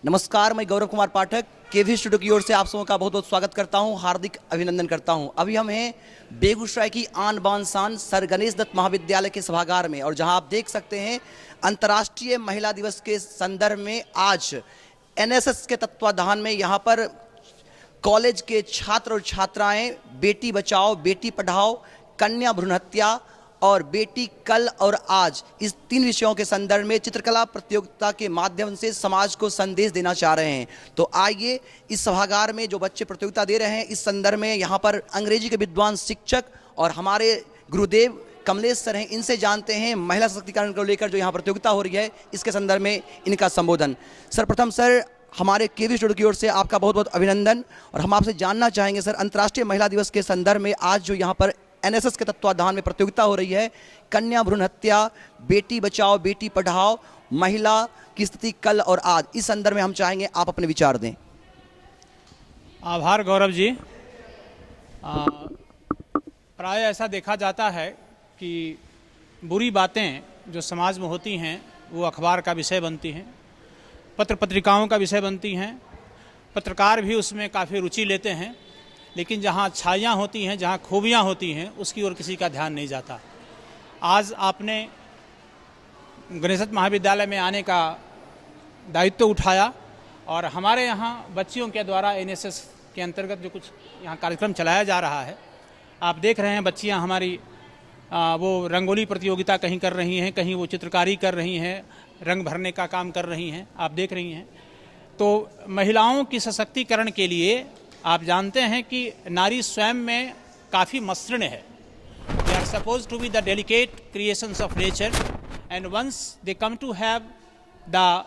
नमस्कार, मैं गौरव कुमार पाठक केवी स्टूडियो की ओर से आप सबों का बहुत बहुत स्वागत करता हूं, हार्दिक अभिनंदन करता हूं। अभी हम हैं बेगूसराय की आन बान शान सर गणेश दत्त महाविद्यालय के सभागार में, और जहां आप देख सकते हैं अंतर्राष्ट्रीय महिला दिवस के संदर्भ में आज एनएसएस के तत्वाधान में यहां पर कॉलेज के छात्र और छात्राएं बेटी बचाओ बेटी पढ़ाओ, कन्या भ्रूण हत्या और बेटी कल और आज, इस 3 विषयों के संदर्भ में चित्रकला प्रतियोगिता के माध्यम से समाज को संदेश देना चाह रहे हैं। तो आइए इस सभागार में जो बच्चे प्रतियोगिता दे रहे हैं, इस संदर्भ में यहाँ पर अंग्रेजी के विद्वान शिक्षक और हमारे गुरुदेव कमलेश सर हैं, इनसे जानते हैं महिला सशक्तिकरण को लेकर जो यहाँ प्रतियोगिता हो रही है इसके संदर्भ में इनका संबोधन। सर्वप्रथम सर, हमारे केवी स्टूडियो की ओर से आपका बहुत बहुत अभिनंदन। और हम आपसे जानना चाहेंगे सर, अंतर्राष्ट्रीय महिला दिवस के संदर्भ में आज जो यहाँ पर एनएसएस के तत्वाधान में प्रतियोगिता हो रही है, कन्या भ्रूण हत्या, बेटी बचाओ बेटी पढ़ाओ, महिला की स्थिति कल और आज, इस संदर्भ में हम चाहेंगे आप अपने विचार दें। आभार गौरव जी। प्राय ऐसा देखा जाता है कि बुरी बातें जो समाज में होती हैं वो अखबार का विषय बनती हैं, पत्र पत्रिकाओं का विषय बनती हैं, पत्रकार भी उसमें काफ़ी रुचि लेते हैं, लेकिन जहाँ अच्छाइयाँ होती हैं, जहाँ खूबियाँ होती हैं, उसकी ओर किसी का ध्यान नहीं जाता। आज आपने गणेश दत्त महाविद्यालय में आने का दायित्व उठाया और हमारे यहाँ बच्चियों के द्वारा एनएसएस के अंतर्गत जो कुछ यहाँ कार्यक्रम चलाया जा रहा है, आप देख रहे हैं बच्चियाँ हमारी वो रंगोली प्रतियोगिता कहीं कर रही हैं, कहीं वो चित्रकारी कर रही हैं, रंग भरने का काम कर रही हैं, आप देख रही हैं। तो महिलाओं की सशक्तिकरण के लिए आप जानते हैं कि नारी स्वयं में काफ़ी मसृण है। They are suppose to be the delicate creations of nature, and once they come to have the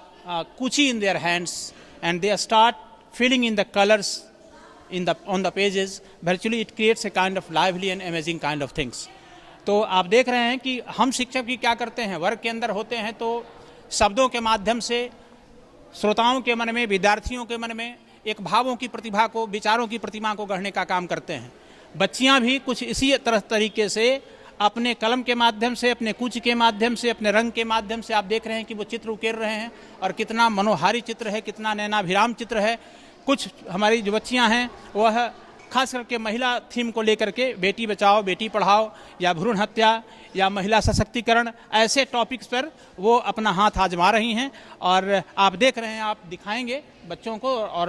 kuchi in their hands and they start filling in the colours on the pages, virtually it creates a kind of lively and amazing kind of things. तो आप देख रहे हैं कि हम शिक्षक भी क्या करते हैं, वर्ग के अंदर होते हैं तो शब्दों के माध्यम से श्रोताओं के मन में, विद्यार्थियों के मन में एक भावों की प्रतिभा को, विचारों की प्रतिमा को गढ़ने का काम करते हैं। बच्चियां भी कुछ इसी तरीके से अपने कलम के माध्यम से, अपने कूच के माध्यम से, अपने रंग के माध्यम से आप देख रहे हैं कि वो चित्र उकेर रहे हैं, और कितना मनोहारी चित्र है, कितना नैनाभिराम चित्र है। कुछ हमारी जो बच्चियां हैं वह खास करके महिला थीम को लेकर के बेटी बचाओ बेटी पढ़ाओ या भ्रूण हत्या या महिला सशक्तिकरण, ऐसे टॉपिक्स पर वो अपना हाथ आजमा रही हैं। और आप देख रहे हैं, आप दिखाएंगे बच्चों को और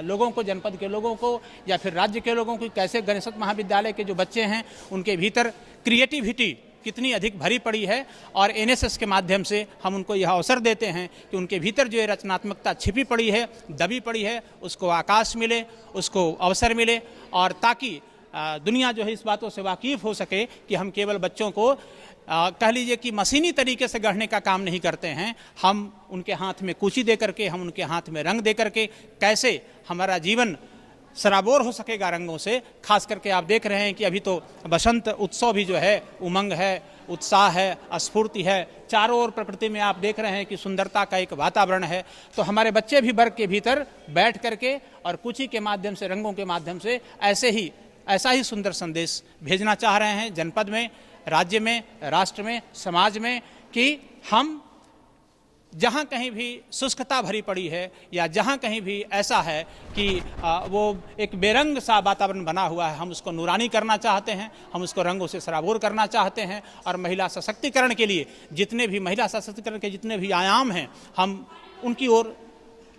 लोगों को, जनपद के लोगों को या फिर राज्य के लोगों को, कैसे गणेश दत्त महाविद्यालय के जो बच्चे हैं उनके भीतर क्रिएटिविटी कितनी अधिक भरी पड़ी है, और एनएसएस के माध्यम से हम उनको यह अवसर देते हैं कि उनके भीतर जो ये रचनात्मकता छिपी पड़ी है, दबी पड़ी है, उसको आकाश मिले, उसको अवसर मिले, और ताकि दुनिया जो है इस बातों से वाकिफ़ हो सके कि हम केवल बच्चों को कह लीजिए कि मशीनी तरीके से गढ़ने का काम नहीं करते हैं। हम उनके हाथ में कूची दे करके, हम उनके हाथ में रंग दे करके कैसे हमारा जीवन सराबोर हो सकेगा रंगों से। खास करके आप देख रहे हैं कि अभी तो बसंत उत्सव भी जो है, उमंग है, उत्साह है, स्फूर्ति है, चारों ओर प्रकृति में आप देख रहे हैं कि सुंदरता का एक वातावरण है। तो हमारे बच्चे भी वर्ग के भीतर बैठ करके और कुची के माध्यम से, रंगों के माध्यम से ऐसा ही सुंदर संदेश भेजना चाह रहे हैं जनपद में, राज्य में, राष्ट्र में, समाज में, कि हम जहाँ कहीं भी शुष्कता भरी पड़ी है या जहाँ कहीं भी ऐसा है कि वो एक बेरंग सा वातावरण बना हुआ है, हम उसको नूरानी करना चाहते हैं, हम उसको रंगों से सराबोर करना चाहते हैं। और महिला सशक्तिकरण के लिए महिला सशक्तिकरण के जितने भी आयाम हैं, हम उनकी ओर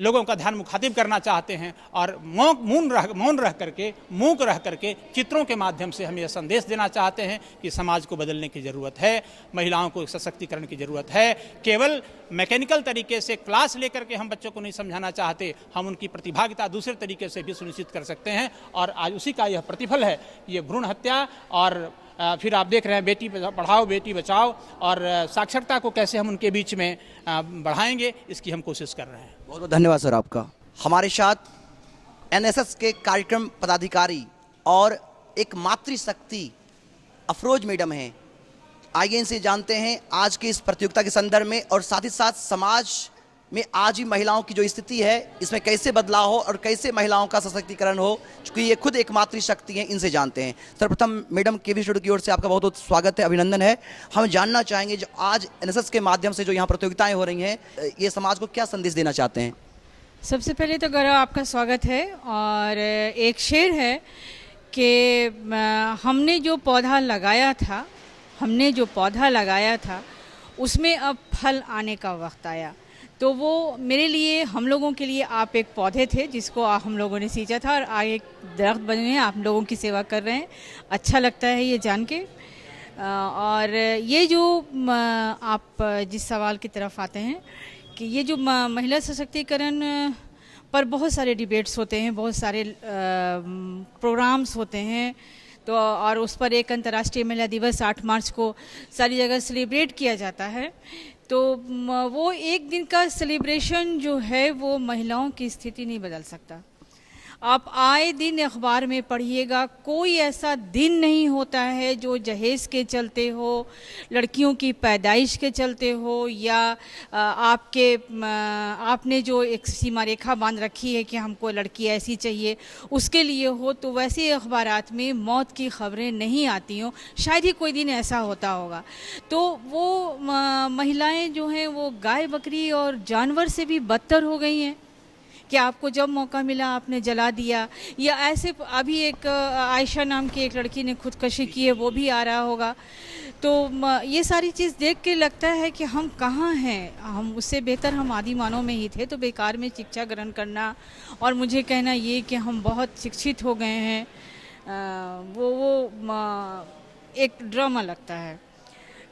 लोगों का ध्यान मुखातिब करना चाहते हैं, और मौन रह करके, मूक रह करके चित्रों के माध्यम से हम यह संदेश देना चाहते हैं कि समाज को बदलने की ज़रूरत है, महिलाओं को सशक्तिकरण की ज़रूरत है। केवल मैकेनिकल तरीके से क्लास लेकर के हम बच्चों को नहीं समझाना चाहते, हम उनकी प्रतिभागिता दूसरे तरीके से भी सुनिश्चित कर सकते हैं, और आज उसी का यह प्रतिफल है। ये भ्रूण हत्या और फिर आप देख रहे हैं बेटी पढ़ाओ बेटी बचाओ, और साक्षरता को कैसे हम उनके बीच में बढ़ाएंगे, इसकी हम कोशिश कर रहे हैं। बहुत बहुत धन्यवाद सर आपका। हमारे साथ एनएसएस के कार्यक्रम पदाधिकारी और एक मातृशक्ति अफरोज मैडम हैं। आइए इनसे जानते हैं आज के इस प्रतियोगिता के संदर्भ में, और साथ ही साथ समाज में आज ही महिलाओं की जो स्थिति है इसमें कैसे बदलाव हो और कैसे महिलाओं का सशक्तिकरण हो, क्योंकि ये खुद एक मातृशक्ति हैं। इनसे जानते हैं। सर्वप्रथम मैडम, केवी स्टूडियो की ओर से आपका बहुत बहुत स्वागत है, अभिनंदन है। हम जानना चाहेंगे जो आज एनएसएस के माध्यम से जो यहाँ प्रतियोगिताएं हो रही हैं, ये समाज को क्या संदेश देना चाहते हैं? सबसे पहले तो गौरव आपका स्वागत है। और एक शेर है कि हमने जो पौधा लगाया था उसमें अब फल आने का वक्त आया। तो वो मेरे लिए, हम लोगों के लिए आप एक पौधे थे जिसको हम लोगों ने सींचा था और आज एक दरख्त बने हैं, आप लोगों की सेवा कर रहे हैं। अच्छा लगता है ये जान के। और ये जो आप जिस सवाल की तरफ आते हैं कि ये जो महिला सशक्तिकरण पर बहुत सारे डिबेट्स होते हैं, बहुत सारे प्रोग्राम्स होते हैं, तो और उस पर एक अंतर्राष्ट्रीय महिला दिवस 8 मार्च को सारी जगह सेलिब्रेट किया जाता है। तो वो एक दिन का सेलिब्रेशन जो है वो महिलाओं की स्थिति नहीं बदल सकता। आप आए दिन अखबार में पढ़िएगा, कोई ऐसा दिन नहीं होता है जो जहेज़ के चलते हो, लड़कियों की पैदाइश के चलते हो, या आपने जो एक सीमा रेखा बांध रखी है कि हमको लड़की ऐसी चाहिए उसके लिए हो, तो वैसे अखबारात में मौत की खबरें नहीं आती हों। शायद ही कोई दिन ऐसा होता होगा। तो वो महिलाएं जो हैं वो गाय बकरी और जानवर से भी बदतर हो गई हैं कि आपको जब मौका मिला आपने जला दिया। या ऐसे अभी एक आयशा नाम की एक लड़की ने खुदकशी की है, वो भी आ रहा होगा। तो ये सारी चीज़ देख के लगता है कि हम कहाँ हैं, हम उससे बेहतर हम आदि मानव में ही थे। तो बेकार में शिक्षा ग्रहण करना और मुझे कहना ये कि हम बहुत शिक्षित हो गए हैं, एक ड्रामा लगता है।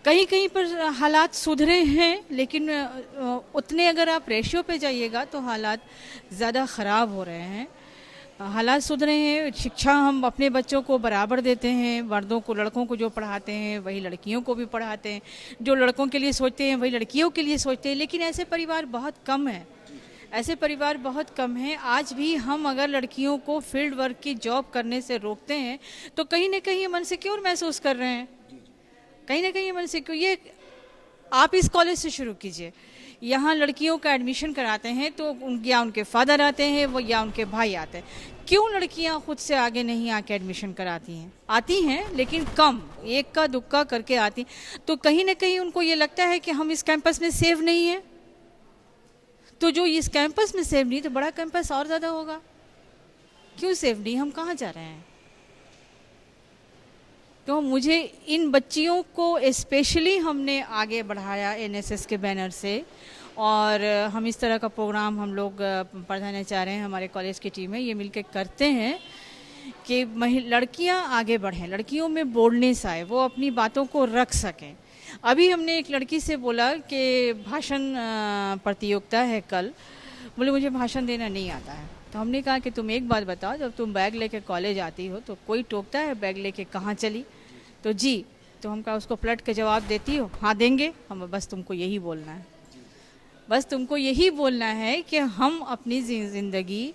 कहीं कहीं पर हालात सुधरे हैं, लेकिन उतने अगर आप रेशियो पे जाइएगा तो हालात ज़्यादा ख़राब हो रहे हैं। हालात सुधरे हैं, शिक्षा हम अपने बच्चों को बराबर देते हैं, मर्दों को, लड़कों को जो पढ़ाते हैं वही लड़कियों को भी पढ़ाते हैं, जो लड़कों के लिए सोचते हैं वही लड़कियों के लिए सोचते हैं। लेकिन ऐसे परिवार बहुत कम हैं, ऐसे परिवार बहुत कम हैं। आज भी हम अगर लड़कियों को फील्ड वर्क की जॉब करने से रोकते हैं तो कहीं ना कहीं मन से क्यों महसूस कर रहे हैं, कहीं ना कहीं मन से क्यों। ये आप इस कॉलेज से शुरू कीजिए, यहाँ लड़कियों का एडमिशन कराते हैं तो या उनके फादर आते हैं वो या उनके भाई आते हैं, क्यों लड़कियाँ खुद से आगे नहीं आके एडमिशन कराती हैं? आती हैं लेकिन कम, एक का दुक्का करके आती। तो कहीं ना कहीं उनको ये लगता है कि हम इस कैंपस में सेफ नहीं हैं। तो जो इस कैंपस में सेफ नहीं, तो बड़ा कैंपस और ज़्यादा होगा। क्यों सेफ नहीं, हम कहाँ जा रहे हैं? तो मुझे इन बच्चियों को स्पेशली हमने आगे बढ़ाया एनएसएस के बैनर से, और हम इस तरह का प्रोग्राम हम लोग प्रधानाचार्य हैं, हमारे कॉलेज की टीम है, ये मिलकर करते हैं कि लड़कियां आगे बढ़ें, लड़कियों में बोल्डनेस आए, वो अपनी बातों को रख सकें। अभी हमने एक लड़की से बोला कि भाषण प्रतियोगिता है कल, बोले मुझे भाषण देना नहीं आता है। तो हमने कहा कि तुम एक बात बताओ, जब तुम बैग लेके कॉलेज आती हो तो कोई टोकता है बैग लेके कहाँ चली? तो जी, तो हम कहा उसको पलट के जवाब देती हो? हाँ देंगे हम, बस तुमको यही बोलना है, बस तुमको यही बोलना है कि हम अपनी ज़िंदगी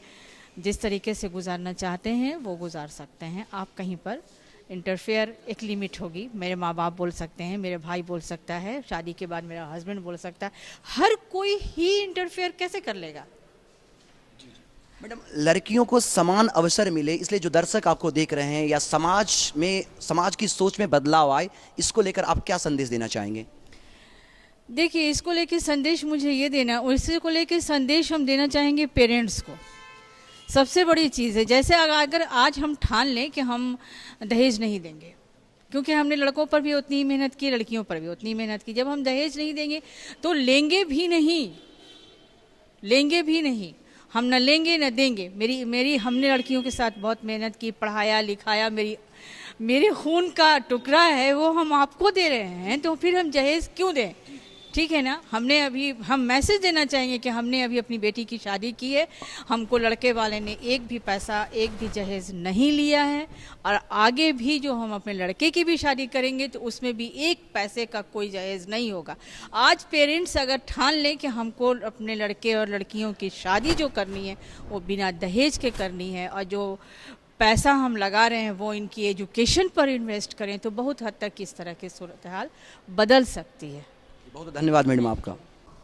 जिस तरीके से गुजारना चाहते हैं वो गुजार सकते हैं। आप कहीं पर इंटरफेयर, एक लिमिट होगी। मेरे माँ बाप बोल सकते हैं, मेरे भाई बोल सकता है, शादी के बाद मेरा हस्बैंड बोल सकता है, हर कोई ही इंटरफेयर कैसे कर लेगा? मैडम, लड़कियों को समान अवसर मिले, इसलिए जो दर्शक आपको देख रहे हैं या समाज की सोच में बदलाव आए, इसको लेकर आप क्या संदेश देना चाहेंगे? देखिए, इसको लेके संदेश मुझे ये देना, इसको लेके संदेश हम देना चाहेंगे पेरेंट्स को। सबसे बड़ी चीज़ है, जैसे अगर आज हम ठान लें कि हम दहेज नहीं देंगे, क्योंकि हमने लड़कों पर भी उतनी मेहनत की, लड़कियों पर भी उतनी मेहनत की, जब हम दहेज नहीं देंगे तो लेंगे भी नहीं, हम न लेंगे न देंगे। मेरी हमने लड़कियों के साथ बहुत मेहनत की, पढ़ाया लिखाया, मेरे खून का टुकड़ा है वो हम आपको दे रहे हैं, तो फिर हम दहेज क्यों दें? ठीक है ना। हम मैसेज देना चाहेंगे कि हमने अभी अपनी बेटी की शादी की है, हमको लड़के वाले ने एक भी पैसा, एक भी जहेज नहीं लिया है, और आगे भी जो हम अपने लड़के की भी शादी करेंगे तो उसमें भी एक पैसे का कोई जहेज नहीं होगा। आज पेरेंट्स अगर ठान लें कि हमको अपने लड़के और लड़कियों की शादी जो करनी है वो बिना दहेज के करनी है, और जो पैसा हम लगा रहे हैं वो इनकी एजुकेशन पर इन्वेस्ट करें, तो बहुत हद तक इस तरह की सूरत हाल बदल सकती है। बहुत धन्यवाद मैडम आपका।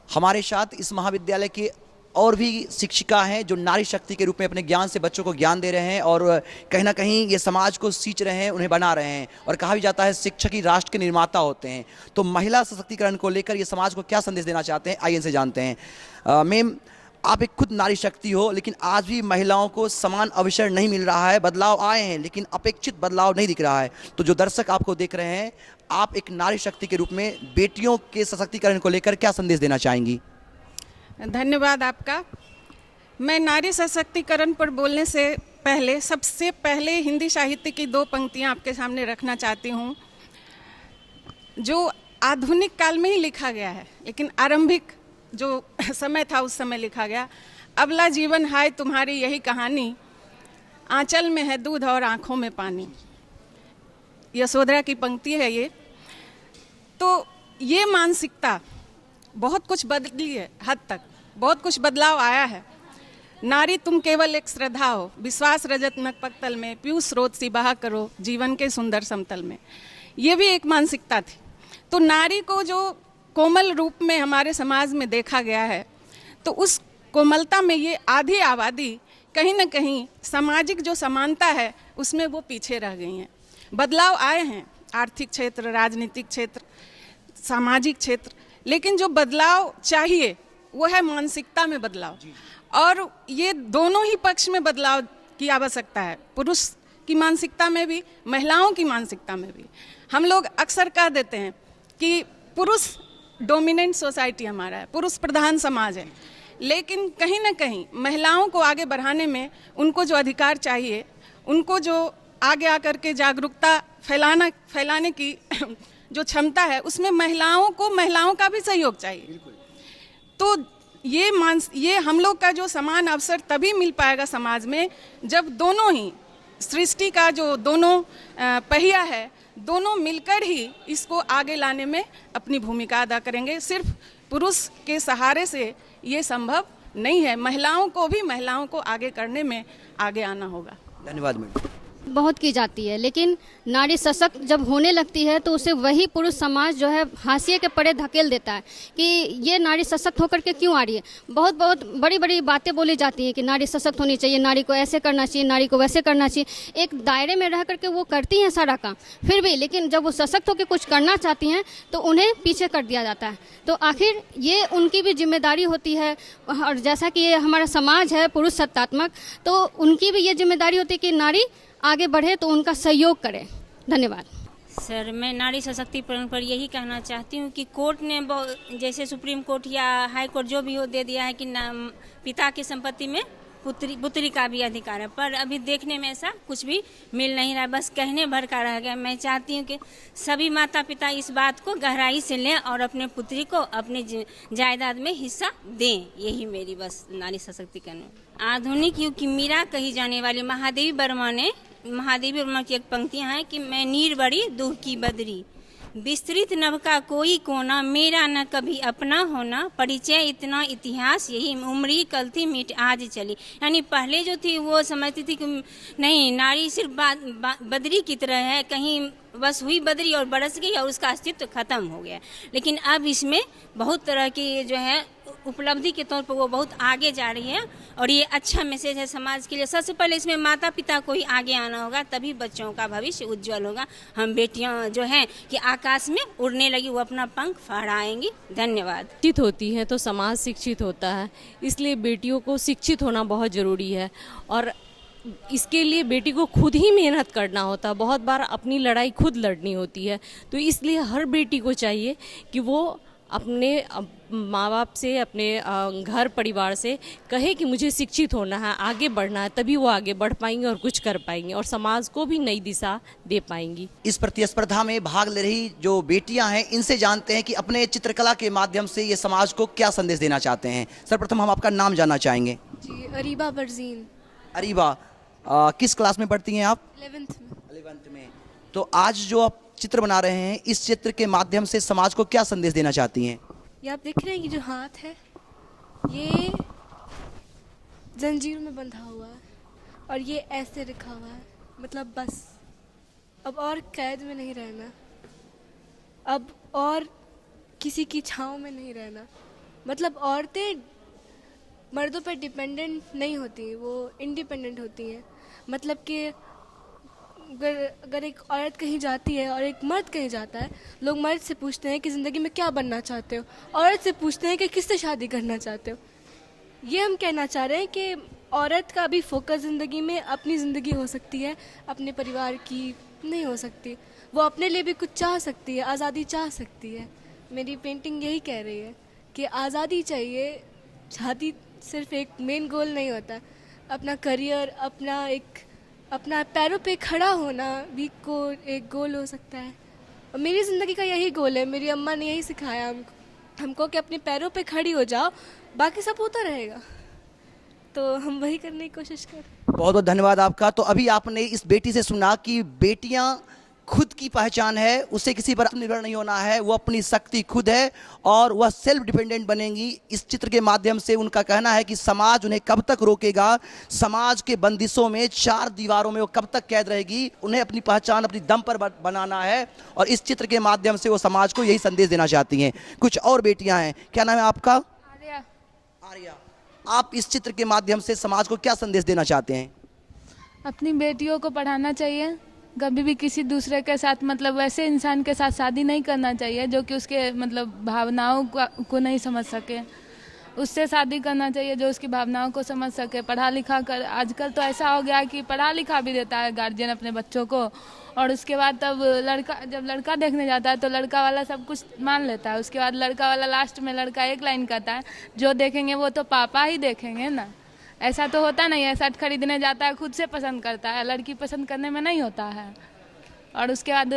हमारे साथ इस महाविद्यालय के और भी शिक्षिका हैं जो नारी शक्ति के रूप में अपने ज्ञान से बच्चों को ज्ञान दे रहे हैं और कहीं ना कहीं ये समाज को सींच रहे हैं, उन्हें बना रहे हैं। और कहा भी जाता है शिक्षक ही राष्ट्र के निर्माता होते हैं। तो महिला सशक्तिकरण को लेकर ये समाज को क्या संदेश देना चाहते हैं, आइए इनसे जानते हैं। मैम, आप एक खुद नारी शक्ति हो, लेकिन आज भी महिलाओं को समान अवसर नहीं मिल रहा है। बदलाव आए हैं लेकिन अपेक्षित बदलाव नहीं दिख रहा है। तो जो दर्शक आपको देख रहे हैं, आप एक नारी शक्ति के रूप में बेटियों के सशक्तिकरण को लेकर क्या संदेश देना चाहेंगी? धन्यवाद आपका। मैं नारी सशक्तिकरण पर बोलने से पहले सबसे पहले हिंदी साहित्य की 2 पंक्तियां आपके सामने रखना चाहती हूं, जो आधुनिक काल में ही लिखा गया है, लेकिन आरंभिक जो समय था उस समय लिखा गया। अबला जीवन हाय तुम्हारी यही कहानी, आंचल में है दूध और आंखों में पानी। यशोधरा की पंक्ति है ये। तो ये मानसिकता बहुत कुछ बदली है, हद तक बहुत कुछ बदलाव आया है। नारी तुम केवल एक श्रद्धा हो, विश्वास रजत नक पक्तल में, पीयूष स्रोत सी बहा करो जीवन के सुंदर समतल में। ये भी एक मानसिकता थी। तो नारी को जो कोमल रूप में हमारे समाज में देखा गया है, तो उस कोमलता में ये आधी आबादी कहीं ना कहीं सामाजिक जो समानता है उसमें वो पीछे रह गई हैं। बदलाव आए हैं आर्थिक क्षेत्र, राजनीतिक क्षेत्र, सामाजिक क्षेत्र, लेकिन जो बदलाव चाहिए वो है मानसिकता में बदलाव। और ये दोनों ही पक्ष में बदलाव की आवश्यकता है, पुरुष की मानसिकता में भी, महिलाओं की मानसिकता में भी। हम लोग अक्सर कह देते हैं कि पुरुष डोमिनेंट सोसाइटी हमारा है, पुरुष प्रधान समाज है, लेकिन कहीं ना कहीं महिलाओं को आगे बढ़ाने में उनको जो अधिकार चाहिए, उनको जो आगे आकर के जागरूकता फैलाने की जो क्षमता है, उसमें महिलाओं का भी सहयोग चाहिए। तो ये हम लोग का जो समान अवसर तभी मिल पाएगा समाज में जब दोनों ही सृष्टि का जो दोनों पहिया है, दोनों मिलकर ही इसको आगे लाने में अपनी भूमिका अदा करेंगे। सिर्फ पुरुष के सहारे से ये संभव नहीं है। महिलाओं को आगे करने में आगे आना होगा। धन्यवाद मैडम। बहुत की जाती है, लेकिन नारी सशक्त जब होने लगती है तो उसे वही पुरुष समाज जो है हाशिए के परे धकेल देता है कि ये नारी सशक्त होकर के क्यों आ रही है। बहुत बहुत बड़ी बड़ी बातें बोली जाती हैं कि नारी सशक्त होनी चाहिए, नारी को ऐसे करना चाहिए, नारी को वैसे करना चाहिए। एक दायरे में रह करके वो करती हैं सारा काम, फिर भी लेकिन जब वो सशक्त होकर कुछ करना चाहती हैं तो उन्हें पीछे कर दिया जाता है। तो आखिर ये उनकी भी जिम्मेदारी होती है, और जैसा कि ये हमारा समाज है पुरुष सत्तात्मक, तो उनकी भी ये जिम्मेदारी होती है कि नारी आगे बढ़े तो उनका सहयोग करें। धन्यवाद सर। मैं नारी सशक्तिकरण पर यही कहना चाहती हूँ कि कोर्ट ने जैसे सुप्रीम कोर्ट या हाई कोर्ट जो भी हो दे दिया है कि पिता की संपत्ति में पुत्री का भी अधिकार है, पर अभी देखने में ऐसा कुछ भी मिल नहीं रहा है, बस कहने भर का रह गया। मैं चाहती हूँ कि सभी माता पिता इस बात को गहराई से लें और अपने पुत्री को अपने जायदाद में हिस्सा दें। यही मेरी बस नारी सशक्तिकरण। आधुनिक युग की मीरा कही जाने वाली महादेवी वर्मा की एक पंक्तियाँ हैं कि मैं नीर बड़ी दूह की बदरी, विस्तृत नभ का कोई कोना, मेरा न कभी अपना होना, परिचय इतना इतिहास यही, उम्री कल थी मिट आज चली। यानी पहले जो थी वो समझती थी कि नहीं, नारी सिर्फ बदरी की तरह है, कहीं बस हुई बदरी और बरस गई और उसका अस्तित्व खत्म हो गया। लेकिन अब इसमें बहुत तरह की जो है उपलब्धि के तौर पर वो बहुत आगे जा रही है और ये अच्छा मैसेज है समाज के लिए। सबसे पहले इसमें माता पिता को ही आगे आना होगा, तभी बच्चों का भविष्य उज्जवल होगा। हम बेटियां जो हैं कि आकाश में उड़ने लगी, वो अपना पंख फहराएंगी। धन्यवाद। शिक्षित होती है तो समाज शिक्षित होता है, इसलिए बेटियों को शिक्षित होना बहुत ज़रूरी है और इसके लिए बेटी को खुद ही मेहनत करना होता है। बहुत बार अपनी लड़ाई खुद लड़नी होती है, तो इसलिए हर बेटी को चाहिए कि वो अपने माँ बाप से, अपने घर परिवार से कहे कि मुझे शिक्षित होना है, आगे बढ़ना है, तभी वो आगे बढ़ पाएंगे और कुछ कर पाएंगे और समाज को भी नई दिशा दे पाएंगी। इस प्रतिस्पर्धा में भाग ले रही जो बेटियां हैं, इनसे जानते हैं कि अपने चित्रकला के माध्यम से ये समाज को क्या संदेश देना चाहते हैं। सर्वप्रथम हम आपका नाम जानना चाहेंगे। जी, अरीबा बरजीन। अरीबा, किस क्लास में पढ़ती हैं आप? 11th में। तो आज जो आप चित्र बना रहे हैं, इस चित्र के माध्यम से समाज को क्या संदेश देना चाहती हैं? ये आप देख रहे हैं कि जो हाथ है ये जंजीर में बंधा हुआ है और ये ऐसे रखा हुआ है, मतलब बस अब और कैद में नहीं रहना, अब और किसी की छांव में नहीं रहना। मतलब औरतें मर्दों पर डिपेंडेंट नहीं होती, वो इंडिपेंडेंट होती हैं। मतलब कि अगर एक औरत कहीं जाती है और एक मर्द कहीं जाता है, लोग मर्द से पूछते हैं कि ज़िंदगी में क्या बनना चाहते हो, औरत से पूछते हैं कि किससे शादी करना चाहते हो। ये हम कहना चाह रहे हैं कि औरत का भी फोकस ज़िंदगी में अपनी ज़िंदगी हो सकती है, अपने परिवार की नहीं हो सकती। वो अपने लिए भी कुछ चाह सकती है, आज़ादी चाह सकती है। मेरी पेंटिंग यही कह रही है कि आज़ादी चाहिए, शादी सिर्फ एक मेन गोल नहीं होता। अपना करियर, अपना पैरों पे खड़ा होना भी एक गोल हो सकता है। और मेरी ज़िंदगी का यही गोल है। मेरी अम्मा ने यही सिखाया हमको कि अपने पैरों पे खड़ी हो जाओ, बाकी सब होता रहेगा। तो हम वही करने की कोशिश कर। बहुत बहुत धन्यवाद आपका। तो अभी आपने इस बेटी से सुना कि बेटियां खुद की पहचान है, उसे किसी पर निर्भर नहीं होना है, वो अपनी शक्ति खुद है और वह सेल्फ डिपेंडेंट बनेंगी। इस चित्र के माध्यम से उनका कहना है कि समाज उन्हें कब तक रोकेगा, समाज के बंदिशों में, चार दीवारों में वो कब तक कैद रहेगी, उन्हें अपनी पहचान अपनी दम पर बनाना है। और इस चित्र के माध्यम से वो समाज को यही संदेश देना चाहती हैं। कुछ और बेटियां हैं, क्या नाम है आपका? आर्या। आर्या, आप इस चित्र के माध्यम से समाज को क्या संदेश देना चाहते हैं? अपनी बेटियों को पढ़ाना चाहिए, कभी भी किसी दूसरे के साथ मतलब वैसे इंसान के साथ शादी नहीं करना चाहिए जो कि उसके मतलब भावनाओं को नहीं समझ सके। उससे शादी करना चाहिए जो उसकी भावनाओं को समझ सके। पढ़ा लिखा कर, आजकल तो ऐसा हो गया कि पढ़ा लिखा भी देता है गार्जियन अपने बच्चों को, और उसके बाद तब जब लड़का देखने जाता है तो लड़का वाला सब कुछ मान लेता है। उसके बाद लड़का वाला लास्ट में लड़का एक लाइन कहता है, जो देखेंगे वो तो पापा ही देखेंगे ना। ऐसा तो होता नहीं है। शर्ट खरीदने जाता है, खुद से पसंद करता है, लड़की पसंद करने में नहीं होता है। और उसके बाद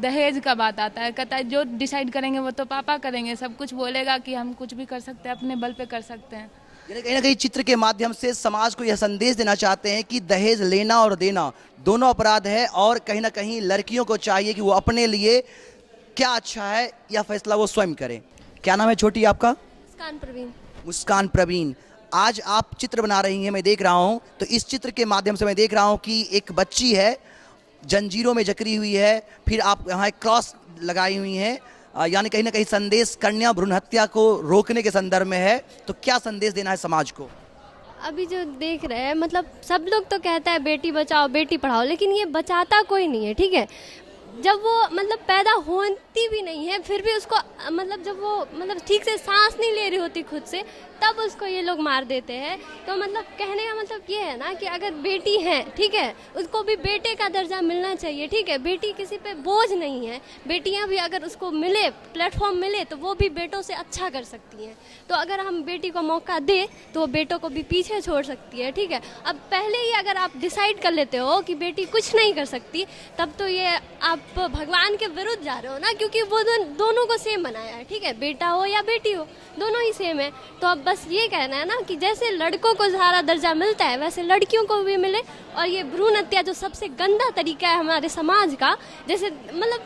दहेज का बात आता है, कहता है जो डिसाइड करेंगे वो तो पापा करेंगे। सब कुछ बोलेगा कि हम कुछ भी कर सकते हैं, अपने बल पे कर सकते हैं। यानी कहीं ना कहीं चित्र के माध्यम से समाज को यह संदेश देना चाहते हैं कि दहेज लेना और देना दोनों अपराध है, और कहीं ना कहीं लड़कियों को चाहिए कि वो अपने लिए क्या अच्छा है यह फैसला वो स्वयं करें। क्या नाम है छोटी आपका? मुस्कान प्रवीण। मुस्कान प्रवीण, आज आप चित्र बना रही हैं, मैं देख रहा हूं। तो इस चित्र के माध्यम से मैं देख रहा हूं कि एक बच्ची है, जंजीरों में जकड़ी हुई है, फिर आप यहाँ एक क्रॉस लगाई हुई हैं, यानी कहीं ना कहीं संदेश कन्या भ्रूण हत्या को रोकने के संदर्भ में है। तो क्या संदेश देना है समाज को? अभी जो देख रहे हैं मतलब सब लोग तो कहता है बेटी बचाओ बेटी पढ़ाओ, लेकिन ये बचाता कोई नहीं है। ठीक है, जब वो मतलब पैदा होती भी नहीं है फिर भी उसको मतलब जब वो मतलब ठीक से सांस नहीं ले रही होती खुद से, तब उसको ये लोग मार देते हैं। तो मतलब कहने का मतलब ये है ना कि अगर बेटी है, ठीक है, उसको भी बेटे का दर्जा मिलना चाहिए। ठीक है, बेटी किसी पे बोझ नहीं है। बेटियां भी अगर उसको मिले, प्लेटफॉर्म मिले, तो वो भी बेटों से अच्छा कर सकती हैं। तो अगर हम बेटी को मौका दें तो वो बेटों को भी पीछे छोड़ सकती है। ठीक है, अब पहले ही अगर आप डिसाइड कर लेते हो कि बेटी कुछ नहीं कर सकती, तब तो ये आप भगवान के विरुद्ध जा रहे हो ना, क्योंकि वो दोनों को सेम बनाया है। ठीक है, बेटा हो या बेटी हो, दोनों ही सेम है। तो अब बस ये कहना है ना कि जैसे लड़कों को सारा दर्जा मिलता है वैसे लड़कियों को भी मिले। और ये भ्रूण हत्या जो सबसे गंदा तरीका है हमारे समाज का, जैसे मतलब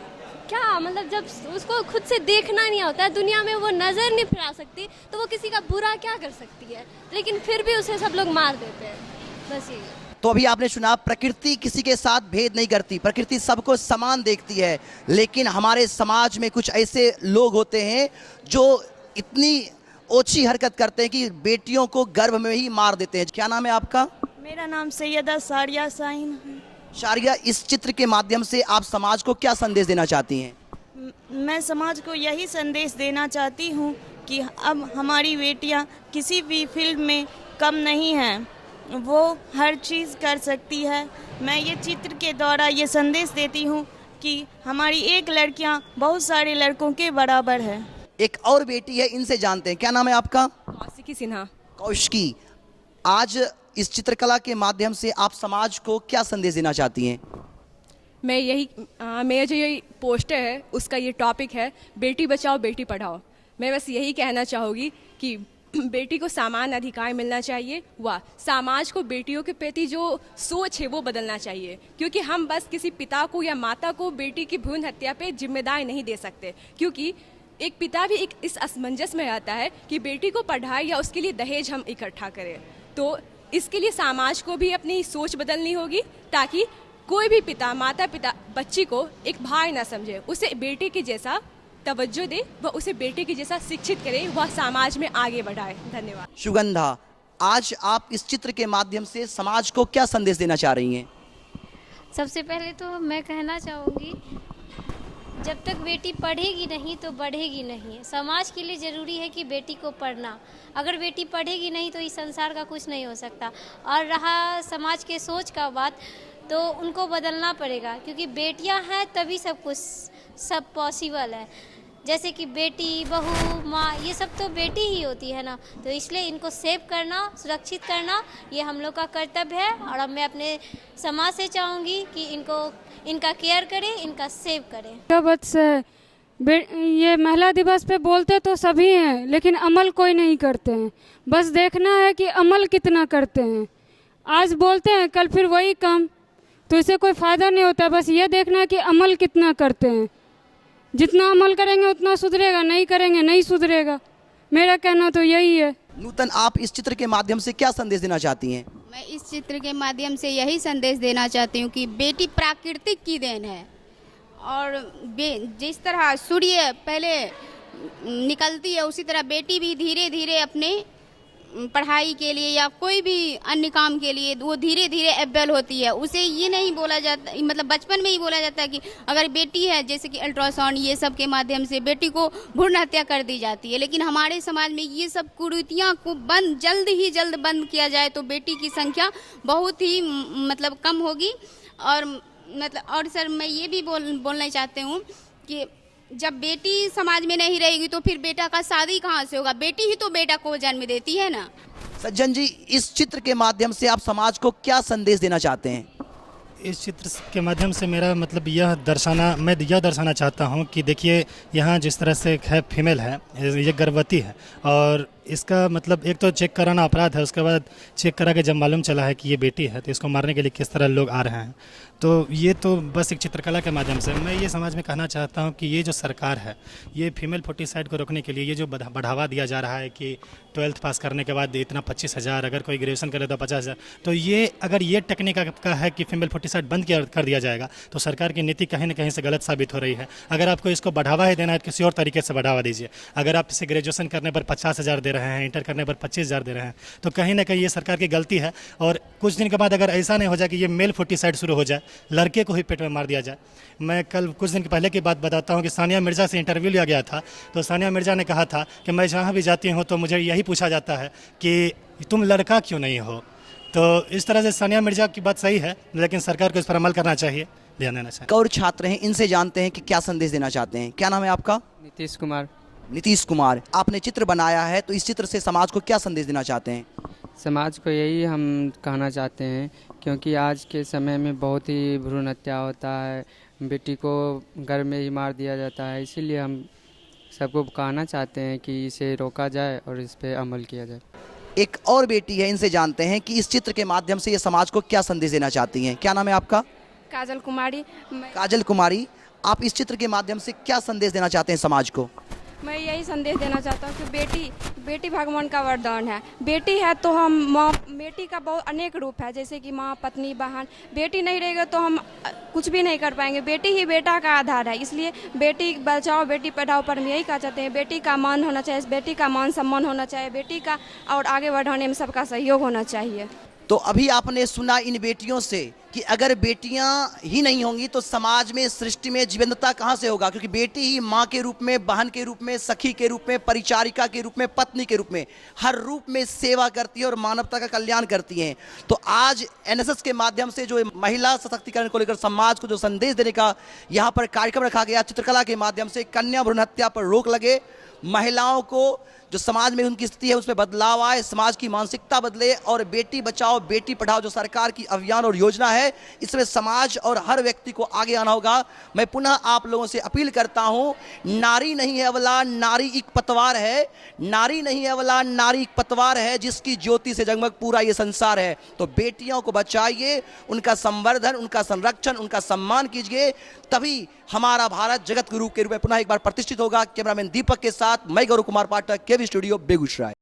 क्या मतलब जब उसको खुद से देखना नहीं होता है, दुनिया में वो नज़र नहीं फिरा सकती, तो वो किसी का बुरा क्या कर सकती है, लेकिन फिर भी उसे सब लोग मार देते हैं। बस ये। तो अभी आपने सुना, प्रकृति किसी के साथ भेद नहीं करती, प्रकृति सबको समान देखती है। लेकिन हमारे समाज में कुछ ऐसे लोग होते हैं जो इतनी ओछी हरकत करते हैं कि बेटियों को गर्भ में ही मार देते हैं। क्या नाम है आपका? मेरा नाम सैयदा सारिया साइन है। शारिया, इस चित्र के माध्यम से आप समाज को क्या संदेश देना चाहती हैं? मैं समाज को यही संदेश देना चाहती हूँ कि अब हमारी बेटियाँ किसी भी फील्ड में कम नहीं हैं, वो हर चीज़ कर सकती है। मैं ये चित्र के द्वारा ये संदेश देती हूँ कि हमारी एक लड़कियाँ बहुत सारे लड़कों के बराबर है। एक और बेटी है, इनसे जानते हैं। क्या नाम है आपका? कौशिकी सिन्हा। कौशिकी, आज इस चित्रकला के माध्यम से आप समाज को क्या संदेश देना चाहती हैं? मैं मेरा जो ये पोस्टर है उसका ये टॉपिक है बेटी बचाओ बेटी पढ़ाओ। मैं बस यही कहना चाहूँगी कि बेटी को समान अधिकार मिलना चाहिए, व समाज को बेटियों के प्रति जो सोच है वो बदलना चाहिए, क्योंकि हम बस किसी पिता को या माता को बेटी की भ्रूण हत्या पे जिम्मेदार नहीं दे सकते, क्योंकि एक पिता भी एक इस असमंजस में रहता है कि बेटी को पढ़ाए या उसके लिए दहेज हम इकट्ठा करें। तो इसके लिए समाज को भी अपनी सोच बदलनी होगी, ताकि कोई भी पिता माता पिता बच्ची को एक भाई ना समझे, उसे बेटे के जैसा तवज्जो दे, वह उसे बेटे के जैसा शिक्षित करे, वह समाज में आगे बढ़ाए। धन्यवाद। सुगंधा, आज आप इस चित्र के माध्यम से समाज को क्या संदेश देना चाह रही हैं? सबसे पहले तो मैं कहना चाहूँगी जब तक बेटी पढ़ेगी नहीं तो बढ़ेगी नहीं। समाज के लिए ज़रूरी है कि बेटी को पढ़ना, अगर बेटी पढ़ेगी नहीं तो इस संसार का कुछ नहीं हो सकता। और रहा समाज के सोच का बात, तो उनको बदलना पड़ेगा, क्योंकि बेटियां हैं तभी सब पॉसिबल है। जैसे कि बेटी, बहू, माँ, ये सब तो बेटी ही होती है ना, तो इसलिए इनको सेव करना, सुरक्षित करना ये हम लोग का कर्तव्य है। और अब मैं अपने समाज से चाहूँगी कि इनका केयर करें, इनका सेव करें। बस ये महिला दिवस पे बोलते तो सभी हैं, लेकिन अमल कोई नहीं करते हैं। बस देखना है कि अमल कितना करते हैं। आज बोलते हैं, कल फिर वही काम, तो इससे कोई फ़ायदा नहीं होता। बस ये देखना है कि अमल कितना करते हैं। जितना अमल करेंगे उतना सुधरेगा, नहीं करेंगे नहीं सुधरेगा। मेरा कहना तो यही है। नूतन, आप इस चित्र के माध्यम से क्या संदेश देना चाहती हैं? मैं इस चित्र के माध्यम से यही संदेश देना चाहती हूँ कि बेटी प्राकृतिक की देन है, और जिस तरह सूर्य पहले निकलती है उसी तरह बेटी भी धीरे धीरे अपने पढ़ाई के लिए या कोई भी अन्य काम के लिए वो धीरे धीरे एबल होती है। उसे ये नहीं बोला जाता, मतलब बचपन में ही बोला जाता है कि अगर बेटी है, जैसे कि अल्ट्रासाउंड ये सब के माध्यम से बेटी को भ्रूण हत्या कर दी जाती है। लेकिन हमारे समाज में ये सब कुरीतियाँ को जल्द बंद किया जाए तो बेटी की संख्या बहुत ही मतलब कम होगी। और सर मैं ये भी बोलना चाहती हूँ कि जब बेटी समाज में नहीं रहेगी तो फिर बेटा का शादी कहाँ से होगा? बेटी ही तो बेटा को जन्म देती है ना। सज्जन जी, इस चित्र के माध्यम से आप समाज को क्या संदेश देना चाहते हैं? इस चित्र के माध्यम से मेरा मतलब मैं यह दर्शाना चाहता हूँ कि देखिए, यहाँ जिस तरह से है फीमेल है, ये गर्भवती है, और इसका मतलब एक तो चेक कराना अपराध है, उसके बाद चेक करा के जब मालूम चला है कि ये बेटी है तो इसको मारने के लिए किस तरह लोग आ रहे हैं। तो ये तो बस एक चित्रकला के माध्यम से मैं ये समाज में कहना चाहता हूँ कि ये जो सरकार है, ये फीमेल फोर्टिसाइड को रोकने के लिए ये जो बढ़ावा दिया जा रहा है कि 12th पास करने के बाद इतना 25,000, अगर कोई ग्रेजुएशन करे तो 50,000, तो ये अगर ये टेक्निक का है कि फीमेल फोर्टिसाइड बंद कर दिया जाएगा तो सरकार की नीति कहीं ना कहीं से गलत साबित हो रही है। अगर आपको इसको बढ़ावा ही देना है तो किसी और तरीके से बढ़ावा दीजिए। अगर आप इसे ग्रेजुएशन करने पर 50,000 दे रहे हैं, इंटर करने पर 25,000 दे रहे हैं, तो कहीं ना कहीं ये सरकार की गलती है। और कुछ दिन के बाद अगर ऐसा नहीं हो जाए कि ये मेल फोर्टिसाइड शुरू हो जाए, लड़के को ही पेट में मार दिया जाए। मैं कल कुछ दिन पहले की बात बताता हूँ कि सानिया मिर्ज़ा से इंटरव्यू लिया गया था, तो सानिया मिर्ज़ा ने कहा था कि मैं जहाँ भी जाती हूँ तो मुझे यही पूछा जाता है कि तुम लड़का क्यों नहीं हो। तो इस तरह से सानिया मिर्ज़ा की बात सही है, लेकिन सरकार को इस पर अमल करना चाहिए, ध्यान देना चाहिए। और छात्र हैं, इनसे जानते हैं कि क्या संदेश देना चाहते हैं। क्या नाम है आपका? नीतीश कुमार। नीतीश कुमार, आपने चित्र बनाया है, तो इस चित्र से समाज को क्या संदेश देना चाहते हैं? समाज को यही हम कहना चाहते हैं, क्योंकि आज के समय में बहुत ही भ्रूण हत्या होता है, बेटी को घर में ही मार दिया जाता है। इसीलिए हम सबको कहना चाहते हैं कि इसे रोका जाए और इस पर अमल किया जाए। एक और बेटी है, इनसे जानते हैं कि इस चित्र के माध्यम से ये समाज को क्या संदेश देना चाहती हैं। क्या नाम है आपका? काजल कुमारी। काजल कुमारी, आप इस चित्र के माध्यम से क्या संदेश देना चाहते हैं समाज को? मैं यही संदेश देना चाहता हूँ कि बेटी भगवान का वरदान है। बेटी है तो हम माँ, बेटी का बहुत अनेक रूप है, जैसे कि माँ, पत्नी, बहन। बेटी नहीं रहेगा तो हम कुछ भी नहीं कर पाएंगे। बेटी ही बेटा का आधार है, इसलिए बेटी बचाओ बेटी पढ़ाओ पर हम यही कहा चाहते हैं। बेटी का मान होना चाहिए, बेटी का मान सम्मान होना चाहिए, बेटी का और आगे बढ़ाने में सबका सहयोग होना चाहिए। तो अभी आपने सुना इन बेटियों से कि अगर बेटियां ही नहीं होंगी तो समाज में, सृष्टि में जीवंतता कहां से होगा, क्योंकि बेटी ही मां के रूप में, बहन के रूप में, सखी के रूप में, परिचारिका के रूप में, पत्नी के रूप में, हर रूप में सेवा करती है और मानवता का कल्याण करती हैं। तो आज एनएसएस के माध्यम से जो महिला सशक्तिकरण को लेकर समाज को जो संदेश देने का यहाँ पर कार्यक्रम रखा गया, चित्रकला के माध्यम से कन्या भ्रूण हत्या पर रोक लगे, महिलाओं को जो समाज में उनकी स्थिति है उसमें बदलाव आए, समाज की मानसिकता बदले, और बेटी बचाओ बेटी पढ़ाओ जो सरकार की अभियान और योजना है, इसमें समाज और हर व्यक्ति को आगे आना होगा। मैं पुनः आप लोगों से अपील करता हूं, नारी नहीं है अबला, नारी एक पतवार है। नारी नहीं है अबला, नारी एक पतवार है जिसकी ज्योति से जगमग पूरा ये संसार है। तो बेटियों को बचाइए, उनका संवर्धन, उनका संरक्षण, उनका सम्मान कीजिए, तभी हमारा भारत जगत गुरु के रूप में पुनः एक बार प्रतिष्ठित होगा। कैमरामैन दीपक के साथ मैं गौरव कुमार पाठक, केवी स्टूडियो, बेगूसराय।